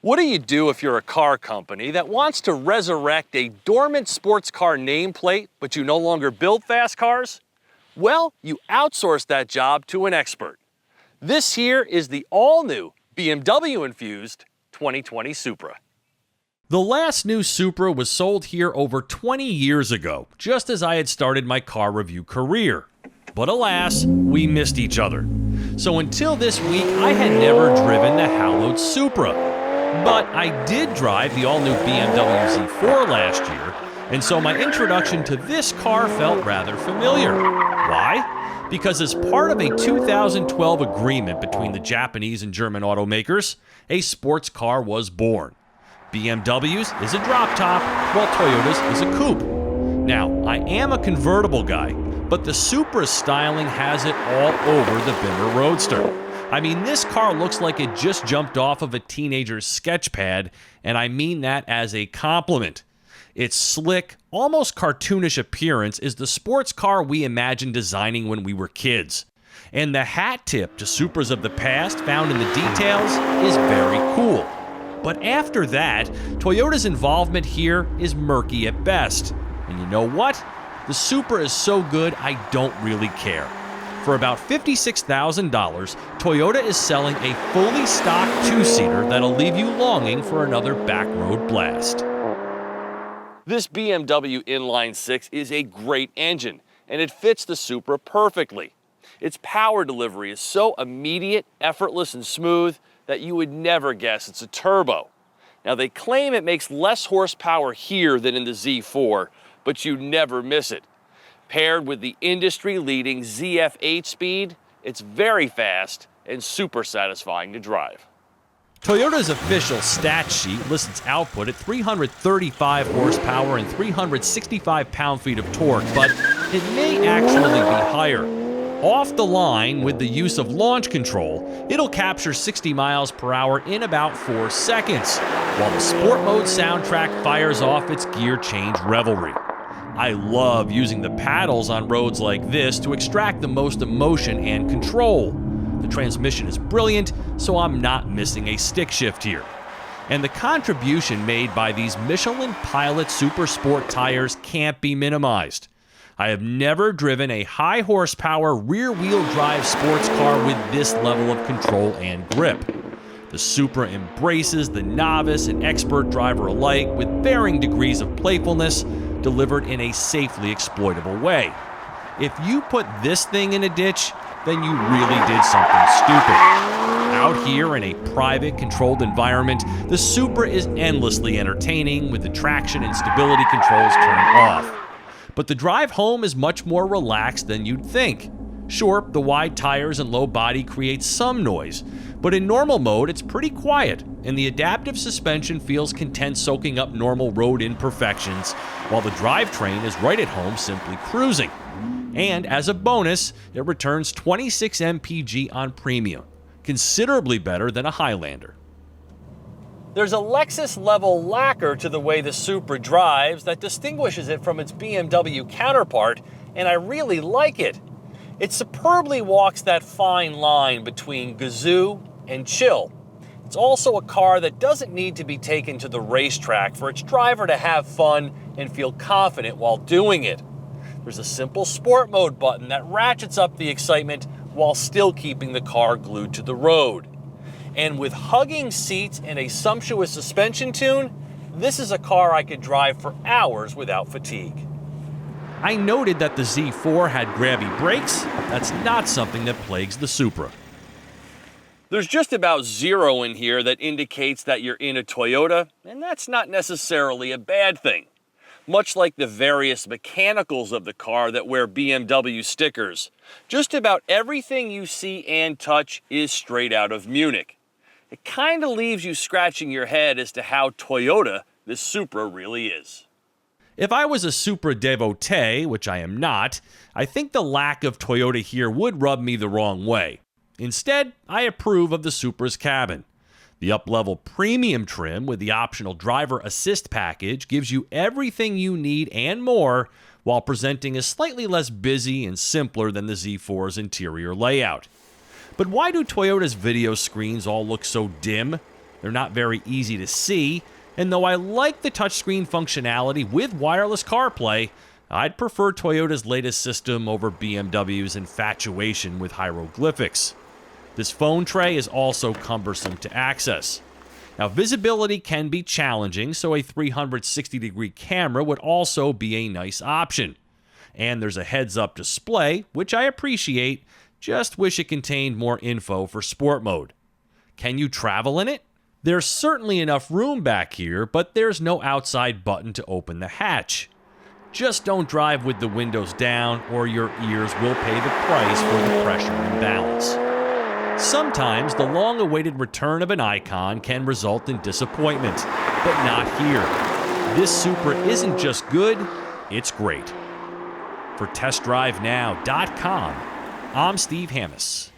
What do you do if you're a car company that wants to resurrect a dormant sports car nameplate, but you no longer build fast cars? Well, you outsource that job to an expert. This here is the all-new BMW-infused 2020 Supra. The last new Supra was sold here over 20 years ago, just as I had started my car review career. But alas, we missed each other. So until this week, I had never driven the hallowed Supra. But I did drive the all-new BMW Z4 last year, and so my introduction to this car felt rather familiar. Why? Because as part of a 2012 agreement between the Japanese and German automakers, a sports car was born. BMW's is a drop top, while Toyota's is a coupe. Now, I am a convertible guy, but the Supra's styling has it all over the Bimmer Roadster. I mean, this car looks like it just jumped off of a teenager's sketch pad, and I mean that as a compliment. Its slick, almost cartoonish appearance is the sports car we imagined designing when we were kids. And the hat tip to Supras of the past found in the details is very cool. But after that, Toyota's involvement here is murky at best. And you know what? The Supra is so good, I don't really care. For about $56,000, Toyota is selling a fully stocked two-seater that'll leave you longing for another backroad blast. This BMW inline 6 is a great engine, and it fits the Supra perfectly. Its power delivery is so immediate, effortless, and smooth that you would never guess it's a turbo. Now, they claim it makes less horsepower here than in the Z4, but you never miss it. Paired with the industry-leading ZF8 speed, it's very fast and super satisfying to drive. Toyota's official stat sheet lists its output at 335 horsepower and 365 pound-feet of torque, but it may actually be higher. Off the line, with the use of launch control, it'll capture 60 miles per hour in about 4 seconds, while the Sport Mode soundtrack fires off its gear change revelry. I love using the paddles on roads like this to extract the most emotion and control. The transmission is brilliant, so I'm not missing a stick shift here. And the contribution made by these Michelin Pilot Super Sport tires can't be minimized. I have never driven a high horsepower rear-wheel drive sports car with this level of control and grip. The Supra embraces the novice and expert driver alike with varying degrees of playfulness, delivered in a safely exploitable way. If you put this thing in a ditch, then you really did something stupid. Out here in a private, controlled environment, the Supra is endlessly entertaining with the traction and stability controls turned off. But the drive home is much more relaxed than you'd think. Sure, the wide tires and low body create some noise, but in normal mode it's pretty quiet, and the adaptive suspension feels content soaking up normal road imperfections, while the drivetrain is right at home simply cruising. And as a bonus, it returns 26 mpg on premium, considerably better than a Highlander. There's a Lexus-level lacquer to the way the Supra drives that distinguishes it from its BMW counterpart, and I really like it. It superbly walks that fine line between gazoo and chill. It's also a car that doesn't need to be taken to the racetrack for its driver to have fun and feel confident while doing it. There's a simple sport mode button that ratchets up the excitement while still keeping the car glued to the road. And with hugging seats and a sumptuous suspension tune, this is a car I could drive for hours without fatigue. I noted that the Z4 had grabby brakes. That's not something that plagues the Supra. There's just about zero in here that indicates that you're in a Toyota, and that's not necessarily a bad thing. Much like the various mechanicals of the car that wear BMW stickers, just about everything you see and touch is straight out of Munich. It kind of leaves you scratching your head as to how Toyota this Supra really is. If I was a Supra devotee, which I am not, I think the lack of Toyota here would rub me the wrong way. Instead, I approve of the Supra's cabin. The up-level premium trim with the optional driver assist package gives you everything you need and more, while presenting a slightly less busy and simpler than the Z4's interior layout. But why do Toyota's video screens all look so dim? They're not very easy to see, and though I like the touchscreen functionality with wireless CarPlay, I'd prefer Toyota's latest system over BMW's infatuation with hieroglyphics. This phone tray is also cumbersome to access. Now, visibility can be challenging, so a 360-degree camera would also be a nice option. And there's a heads-up display, which I appreciate, just wish it contained more info for sport mode. Can you travel in it? There's certainly enough room back here, but there's no outside button to open the hatch. Just don't drive with the windows down, or your ears will pay the price for the pressure imbalance. Sometimes the long-awaited return of an icon can result in disappointment, but not here. This Supra isn't just good, it's great. For TestDriveNow.com, I'm Steve Hammis.